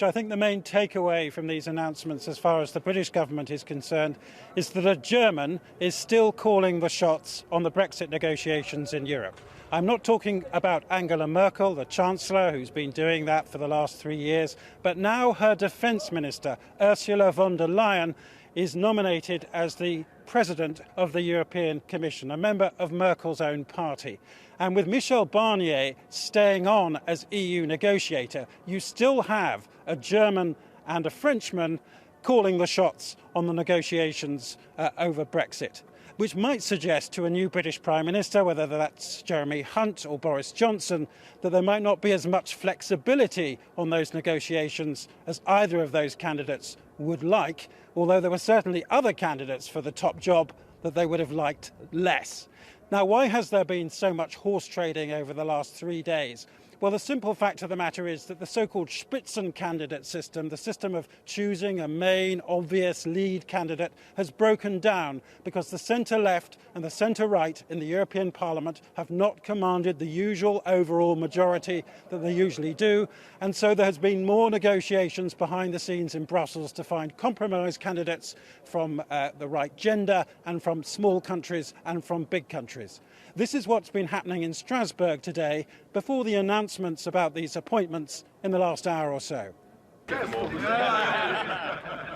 I think the main takeaway from these announcements as far as the British government is concerned is that a German is still calling the shots on the Brexit negotiations in Europe. I'm not talking about Angela Merkel, the Chancellor, who's been doing that for the last 3 years, but now her Defence Minister, Ursula von der Leyen, is nominated as the President of the European Commission, a member of Merkel's own party. And with Michel Barnier staying on as EU negotiator, you still have a German and a Frenchman calling the shots on the negotiations over Brexit, which might suggest to a new British Prime Minister, whether that's Jeremy Hunt or Boris Johnson, that there might not be as much flexibility on those negotiations as either of those candidates would like, although there were certainly other candidates for the top job that they would have liked less. Now, why has there been so much horse trading over the last 3 days? Well, the simple fact of the matter is that the so-called Spitzencandidate system, the system of choosing a main, obvious lead candidate, has broken down because the centre-left and the centre-right in the European Parliament have not commanded the usual overall majority that they usually do. And so there has been more negotiations behind the scenes in Brussels to find compromise candidates from the right gender and from small countries and from big countries. This is what's been happening in Strasbourg today before the announcements about these appointments in the last hour or so.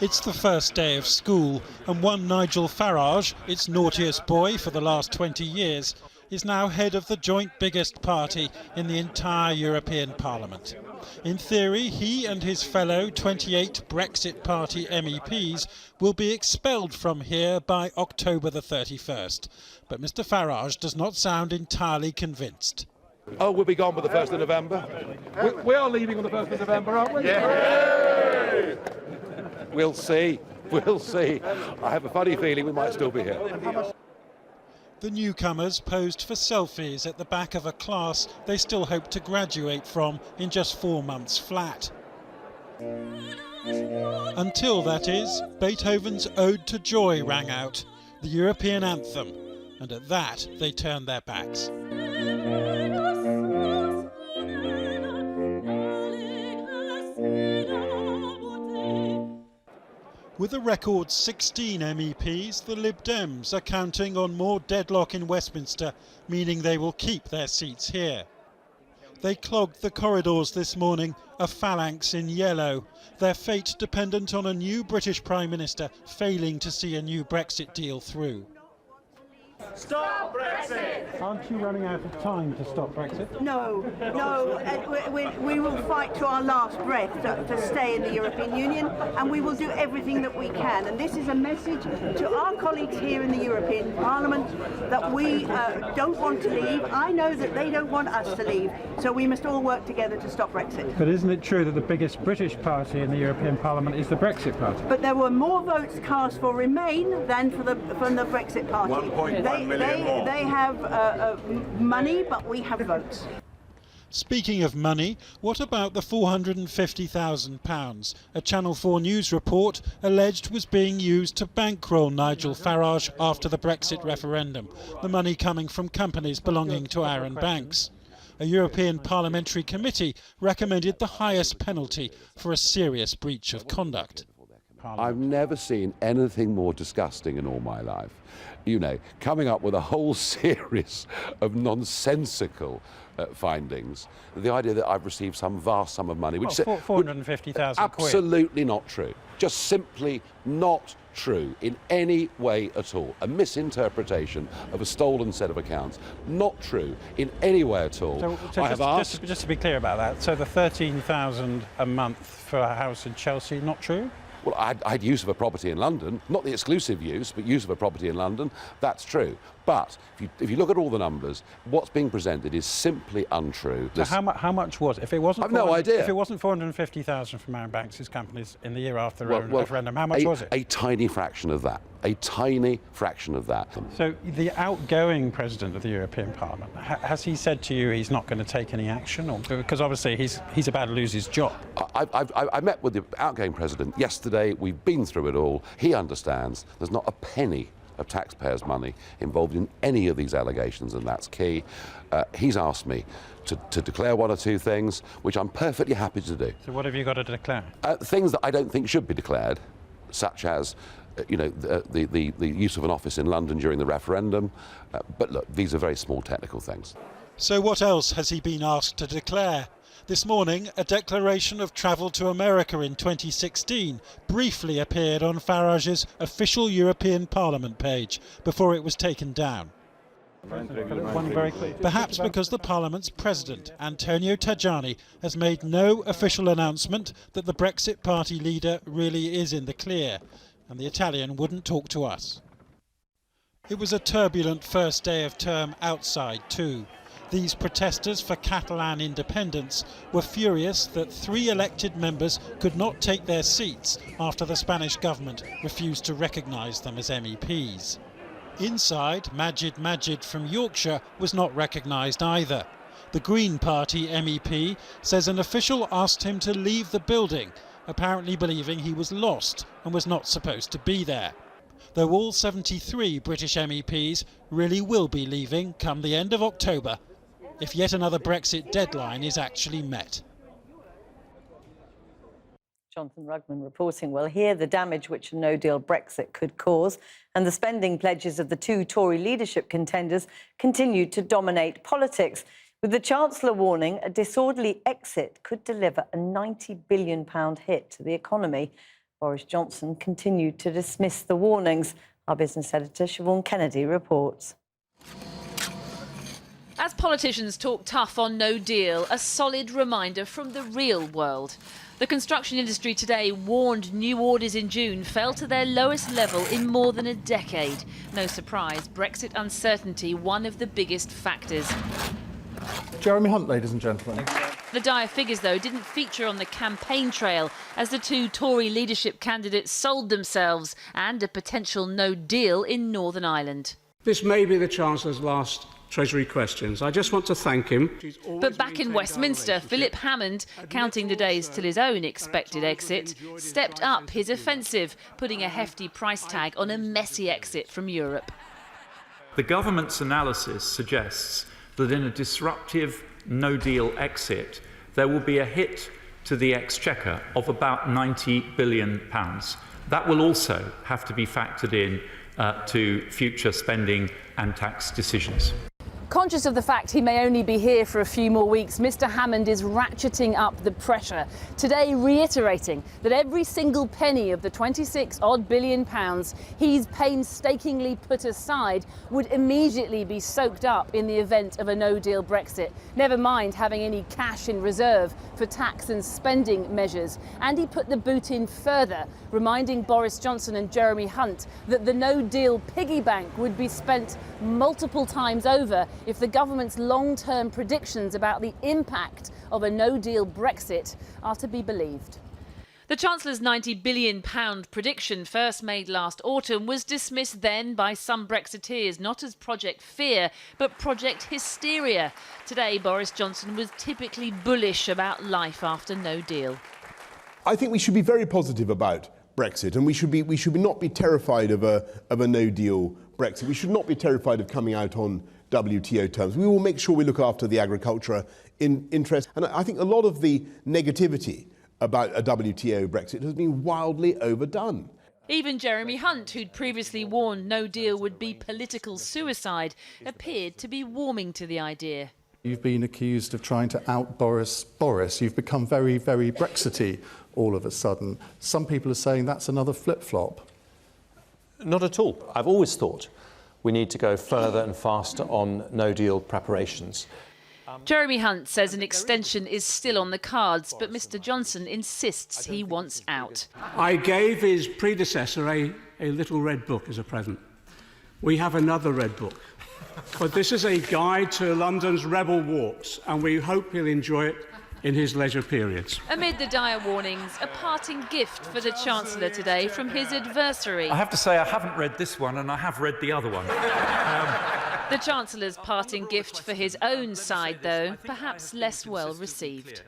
It's the first day of school, and one Nigel Farage, its naughtiest boy for the last 20 years, is now head of the joint biggest party in the entire European Parliament. In theory, he and his fellow 28 Brexit Party MEPs will be expelled from here by October the 31st. But Mr Farage does not sound entirely convinced. Oh, we'll be gone by the 1st of November. We are leaving on the 1st of November, aren't we? Yeah. We'll see. We'll see. I have a funny feeling we might still be here. The newcomers posed for selfies at the back of a class they still hope to graduate from in just 4 months flat. Until, that is, Beethoven's Ode to Joy rang out, the European anthem, and at that they turned their backs. With a record 16 MEPs, the Lib Dems are counting on more deadlock in Westminster, meaning they will keep their seats here. They clogged the corridors this morning, a phalanx in yellow, their fate dependent on a new British Prime Minister failing to see a new Brexit deal through. Stop Brexit! Aren't you running out of time to stop Brexit? No. We will fight to our last breath to stay in the European Union, and we will do everything that we can. And this is a message to our colleagues here in the European Parliament that we don't want to leave. I know that they don't want us to leave, so we must all work together to stop Brexit. But isn't it true that the biggest British party in the European Parliament is the Brexit Party? But there were more votes cast for Remain than from the Brexit Party. 1.1 million more. They have money, but we have votes. Speaking of money, what about the £450,000 a Channel 4 News report alleged was being used to bankroll Nigel Farage after the Brexit referendum, the money coming from companies belonging to Arron Banks? A European parliamentary committee recommended the highest penalty for a serious breach of conduct. I've never seen anything more disgusting in all my life. You know, coming up with a whole series of nonsensical findings. The idea that I've received some vast sum of money, which is 450,000 quid. Absolutely not true. Just simply not true in any way at all. A misinterpretation of a stolen set of accounts. Not true in any way at all. So just to be clear about that, so the 13,000 a month for a house in Chelsea, not true? Well, I'd use of a property in London, not the exclusive use, but use of a property in London, that's true. But if you look at all the numbers, what's being presented is simply untrue. So how much was it? If it wasn't, I've no idea. If it wasn't 450,000 from Arron Banks' companies in the year after the referendum, how much was it? A tiny fraction of that. A tiny fraction of that. So the outgoing president of the European Parliament, has he said to you he's not going to take any action? Or, because obviously he's about to lose his job. I met with the outgoing president yesterday. We've been through it all. He understands there's not a penny of taxpayers' money involved in any of these allegations, and that's key. He's asked me to declare one or two things, which I'm perfectly happy to do. So what have you got to declare? Things that I don't think should be declared, such as the use of an office in London during the referendum. But look, these are very small technical things. So what else has he been asked to declare? This morning, a declaration of travel to America in 2016 briefly appeared on Farage's official European Parliament page before it was taken down. Perhaps because the Parliament's president, Antonio Tajani, has made no official announcement that the Brexit Party leader really is in the clear, and the Italian wouldn't talk to us. It was a turbulent first day of term outside too. These protesters for Catalan independence were furious that 3 elected members could not take their seats after the Spanish government refused to recognise them as MEPs. Inside, Majid from Yorkshire was not recognised either. The Green Party MEP says an official asked him to leave the building, apparently believing he was lost and was not supposed to be there. Though all 73 British MEPs really will be leaving come the end of October, if yet another Brexit deadline is actually met. Jonathan Rugman reporting. We'll hear the damage which a no deal Brexit could cause, and the spending pledges of the 2 Tory leadership contenders continue to dominate politics, with the Chancellor warning a disorderly exit could deliver a £90 billion hit to the economy. Boris Johnson continued to dismiss the warnings. Our business editor Siobhan Kennedy reports. As politicians talk tough on no deal, a solid reminder from the real world. The construction industry today warned new orders in June fell to their lowest level in more than a decade. No surprise, Brexit uncertainty one of the biggest factors. Jeremy Hunt, ladies and gentlemen. The dire figures, though, didn't feature on the campaign trail as the 2 Tory leadership candidates sold themselves and a potential no deal in Northern Ireland. This may be the Chancellor's last Treasury questions. I just want to thank him. But back in Westminster, Philip Hammond, counting the days till his own expected exit, stepped up his offensive, putting a hefty price tag on a messy exit from Europe. The government's analysis suggests that in a disruptive no-deal exit, there will be a hit to the exchequer of about £90 billion. That will also have to be factored in to future spending and tax decisions. Conscious of the fact he may only be here for a few more weeks, Mr Hammond is ratcheting up the pressure, today reiterating that every single penny of the £26-odd billion he's painstakingly put aside would immediately be soaked up in the event of a no-deal Brexit, never mind having any cash in reserve for tax and spending measures. And he put the boot in further, reminding Boris Johnson and Jeremy Hunt that the no-deal piggy bank would be spent multiple times over if the government's long-term predictions about the impact of a no-deal Brexit are to be believed. The Chancellor's £90 billion prediction, first made last autumn, was dismissed then by some Brexiteers not as Project Fear, but Project Hysteria. Today, Boris Johnson was typically bullish about life after no deal. I think we should be very positive about Brexit, and we should not be terrified of a no-deal Brexit. We should not be terrified of coming out on WTO terms. We will make sure we look after the agriculture interest. And I think a lot of the negativity about a WTO Brexit has been wildly overdone. Even Jeremy Hunt, who'd previously warned no deal would be political suicide, appeared to be warming to the idea. You've been accused of trying to out Boris. You've become very, very Brexity all of a sudden. Some people are saying that's another flip-flop. Not at all. I've always thought we need to go further and faster on no-deal preparations. Jeremy Hunt says an extension is still on the cards, but Mr Johnson insists he wants out. I gave his predecessor a little red book as a present. We have another red book. But this is a guide to London's rebel walks, and we hope he'll enjoy it in his leisure periods. Amid the dire warnings, a parting gift for the Chancellor today from his adversary. I have to say I haven't read this one and I have read the other one. The Chancellor's parting gift for his own side, though, perhaps less well received.